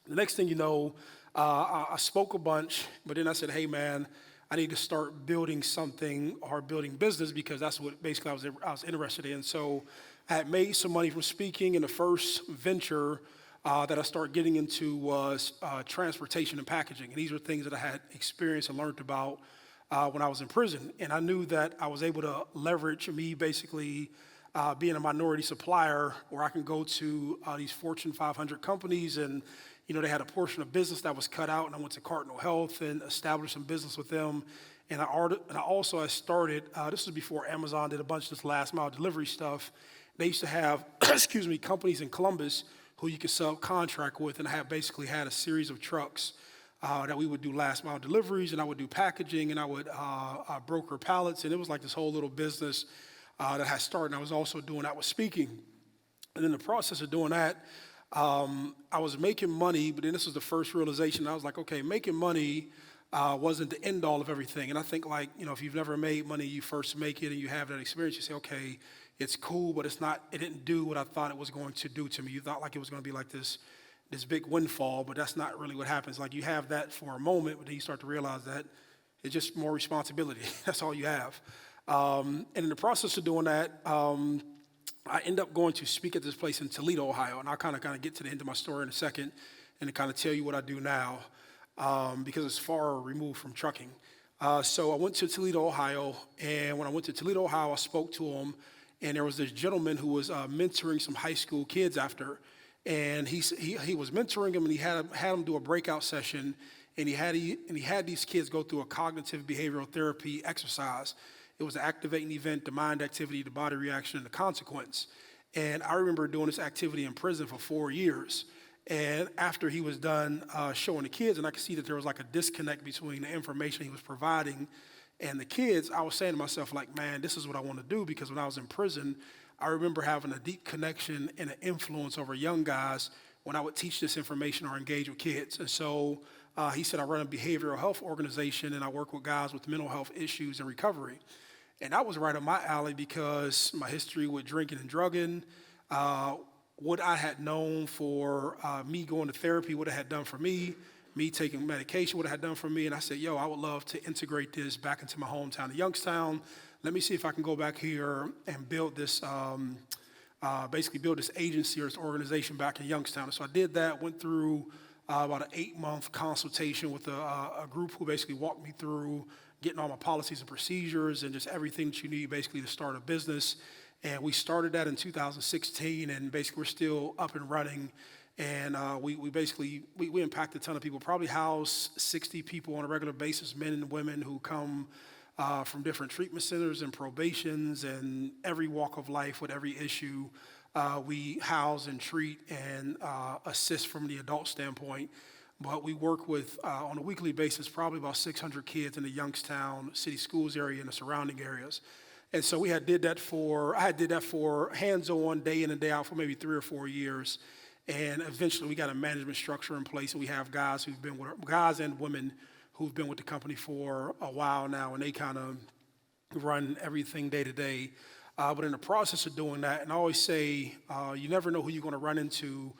the next thing you know, I spoke a bunch, but then I said, hey, man, I need to start building something or building business, because that's what basically I was interested in. So I had made some money from speaking, and the first venture that I started getting into was transportation and packaging. And these were things that I had experienced and learned about when I was in prison. And I knew that I was able to leverage me basically being a minority supplier, where I can go to these Fortune 500 companies, and they had a portion of business that was cut out, and I went to Cardinal Health and established some business with them. And I started, this was before Amazon did a bunch of this last mile delivery stuff. They used to have, companies in Columbus who you could subcontract with, and I basically had a series of trucks that we would do last mile deliveries, and I would do packaging, and I would broker pallets, and it was like this whole little business that had started. And I was also doing that with speaking. And in the process of doing that, I was making money, but then this was the first realization. I was like, okay, making money wasn't the end all of everything. And I think if you've never made money, you first make it and you have that experience, you say, okay, it's cool, but it didn't do what I thought it was going to do to me. You thought it was going to be like this big windfall, but that's not really what happens. You have that for a moment, but then you start to realize that it's just more responsibility. That's all you have. And in the process of doing that, I end up going to speak at this place in Toledo, Ohio, and I'll kind of get to the end of my story in a second and to kind of tell you what I do now, because it's far removed from trucking. So I went to Toledo, Ohio, and when I went to Toledo, Ohio, I spoke to them, and there was this gentleman who was mentoring some high school kids after, and he was mentoring them, and he had them do a breakout session, and he had these kids go through a cognitive behavioral therapy exercise. It was an activating event, the mind activity, the body reaction, and the consequence. And I remember doing this activity in prison for 4 years. And after he was done showing the kids, and I could see that there was like a disconnect between the information he was providing and the kids, I was saying to myself, like, man, this is what I want to do, because when I was in prison, I remember having a deep connection and an influence over young guys when I would teach this information or engage with kids. And so he said, I run a behavioral health organization, and I work with guys with mental health issues and recovery. And that was right up my alley, because my history with drinking and drugging, what I had known for me going to therapy, what it had done for me taking medication, what it had done for me. And I said, yo, I would love to integrate this back into my hometown of Youngstown. Let me see if I can go back here and build this, basically build this agency or this organization back in Youngstown. And so I did that, went through about an 8-month consultation with a group who basically walked me through getting all my policies and procedures and just everything that you need basically to start a business. And we started that in 2016, and basically we're still up and running. And we impact a ton of people, probably house 60 people on a regular basis, men and women who come from different treatment centers and probations and every walk of life with every issue. We house and treat and assist from the adult standpoint. But we work with, on a weekly basis, probably about 600 kids in the Youngstown City Schools area and the surrounding areas. And so I did that for hands-on, day in and day out for maybe 3 or 4 years. And eventually we got a management structure in place, and we have guys and women who've been with the company for a while now, and they kind of run everything day to day. But in the process of doing that, and I always say, you never know who you're going to run into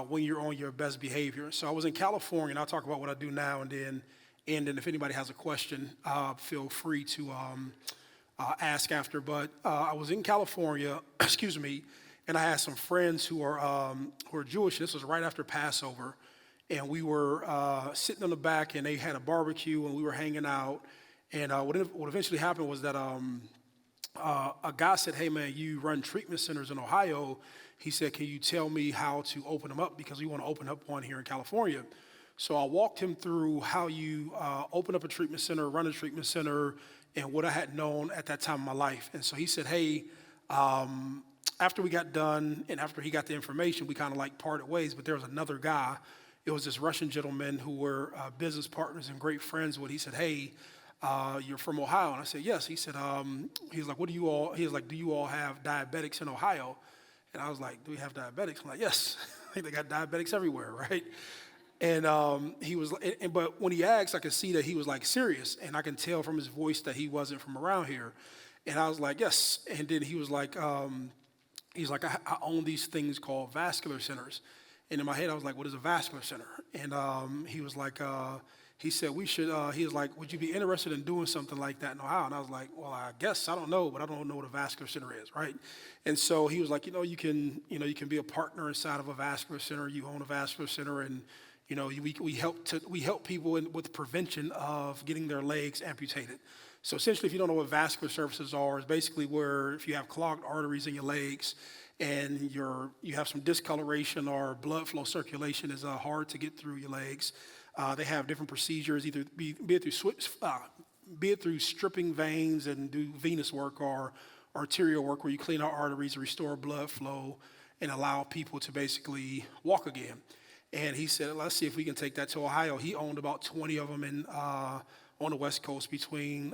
when you're on your best behavior. So I was in California, and I'll talk about what I do now, and then if anybody has a question, feel free to ask after. But I was in California, excuse me, and I had some friends who are Jewish. This was right after Passover, and we were sitting on the back, and they had a barbecue, and we were hanging out. And what eventually happened was that a guy said, hey, man, you run treatment centers in Ohio. He said, can you tell me how to open them up, because we want to open up one here in California. So I walked him through how you open up a treatment center, run a treatment center, and what I had known at that time in my life. And so he said, hey, after we got done and after he got the information, we kind of like parted ways, but there was another guy. It was this Russian gentleman who were business partners and great friends with. He said, hey, you're from Ohio? And I said, yes. He said, he was like, do you all have diabetics in Ohio? And I was like, do we have diabetics? I'm like, yes. They got diabetics everywhere, right? And but when he asked, I could see that he was like serious, and I can tell from his voice that he wasn't from around here. And I was like, yes. And then he was like, I own these things called vascular centers. And in my head, I was like, what is a vascular center? And he was like, he said, he was like, would you be interested in doing something like that in Ohio? And I was like, well, I guess, I don't know, but I don't know what a vascular center is, right? And so he was like, you can be a partner inside of a vascular center. You own a vascular center, and we help people with prevention of getting their legs amputated. So essentially, if you don't know what vascular services are, it's basically where if you have clogged arteries in your legs and you have some discoloration or blood flow circulation is hard to get through your legs, they have different procedures, either be it through stripping veins and do venous work, or arterial work where you clean out arteries, restore blood flow, and allow people to basically walk again. And he said, let's see if we can take that to Ohio. He owned about 20 of them on the West Coast between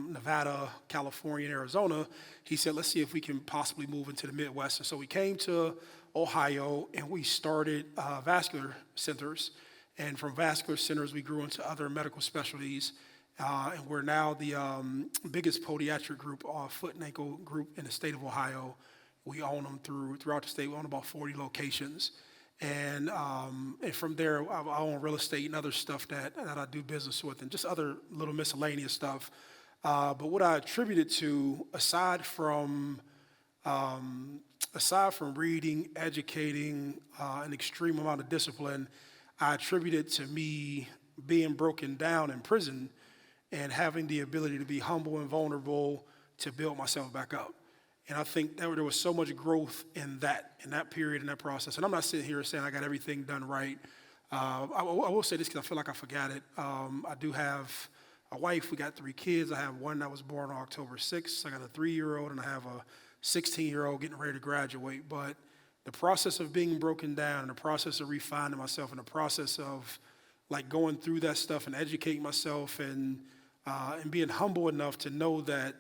Nevada, California, and Arizona. He said, let's see if we can possibly move into the Midwest. And so we came to Ohio, and we started vascular centers. And from vascular centers, we grew into other medical specialties. And we're now the biggest podiatric group, foot and ankle group in the state of Ohio. We own them throughout the state. We own about 40 locations. And from there, I own real estate and other stuff that I do business with, and just other little miscellaneous stuff. But what I attribute it to, aside from reading, educating, an extreme amount of discipline, I attribute it to me being broken down in prison and having the ability to be humble and vulnerable to build myself back up. And I think there was so much growth in that period, in that process. And I'm not sitting here saying I got everything done right. I will say this because I feel like I forgot it. I do have a wife. We got 3 kids. I have one that was born on October 6th. I got a 3-year-old, and I have a 16-year-old getting ready to graduate. But the process of being broken down, and the process of refining myself, and the process of like going through that stuff and educating myself, and being humble enough to know that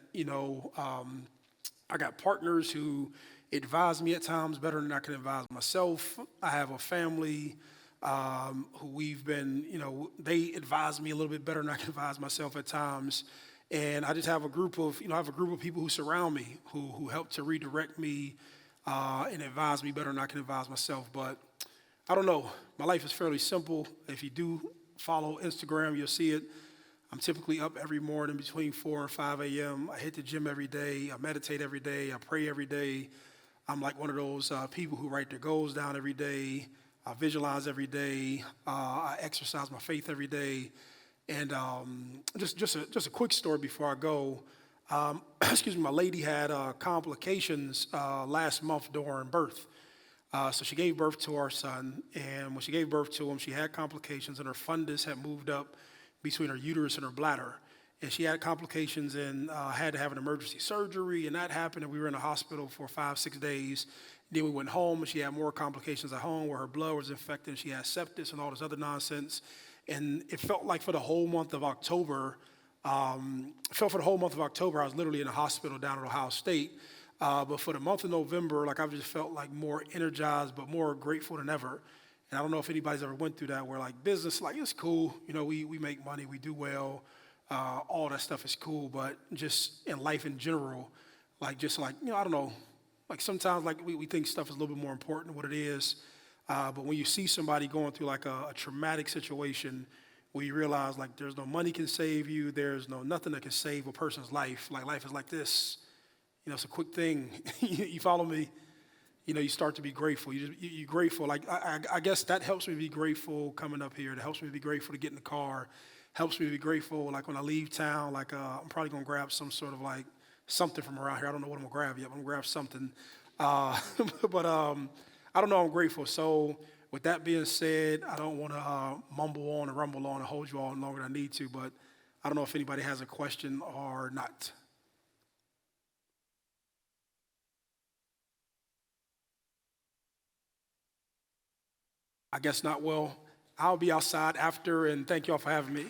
I got partners who advise me at times better than I can advise myself. I have a family who we've been, they advise me a little bit better than I can advise myself at times. And I just have a group of, people who surround me, who help to redirect me and advise me better than I can advise myself. But I don't know. My life is fairly simple. If you do follow Instagram, you'll see it. I'm typically up every morning between 4 and 5 a.m. I hit the gym every day. I meditate every day. I pray every day. I'm like one of those people who write their goals down every day. I visualize every day. I exercise my faith every day. And just a quick story before I go. Excuse me, my lady had complications last month during birth. So she gave birth to our son, and when she gave birth to him, she had complications, and her fundus had moved up between her uterus and her bladder. And she had complications and had to have an emergency surgery, and that happened, and we were in the hospital for 5-6 days. Then we went home, and she had more complications at home where her blood was infected, and she had sepsis and all this other nonsense. And it felt like for the whole month of October, I was literally in the hospital down at Ohio State. But for the month of November, like I've just felt like more energized, but more grateful than ever. And I don't know if anybody's ever went through that where like business, like it's cool. We make money, we do well. All that stuff is cool. But just in life in general, I don't know, like sometimes like we think stuff is a little bit more important than what it is. But when you see somebody going through like a traumatic situation where you realize like there's no money can save you, there's nothing that can save a person's life. Like life is like this. It's a quick thing. You follow me? You start to be grateful. You're grateful. Like I guess that helps me be grateful coming up here. That helps me to be grateful to get in the car. Helps me to be grateful like when I leave town. Like I'm probably gonna grab some sort of like something from around here. I don't know what I'm gonna grab yet. But I'm gonna grab something. But I don't know. I'm grateful. So with that being said, I don't want to mumble on and rumble on and hold you all longer than I need to. But I don't know if anybody has a question or not. I guess not. Well, I'll be outside after, and thank y'all for having me.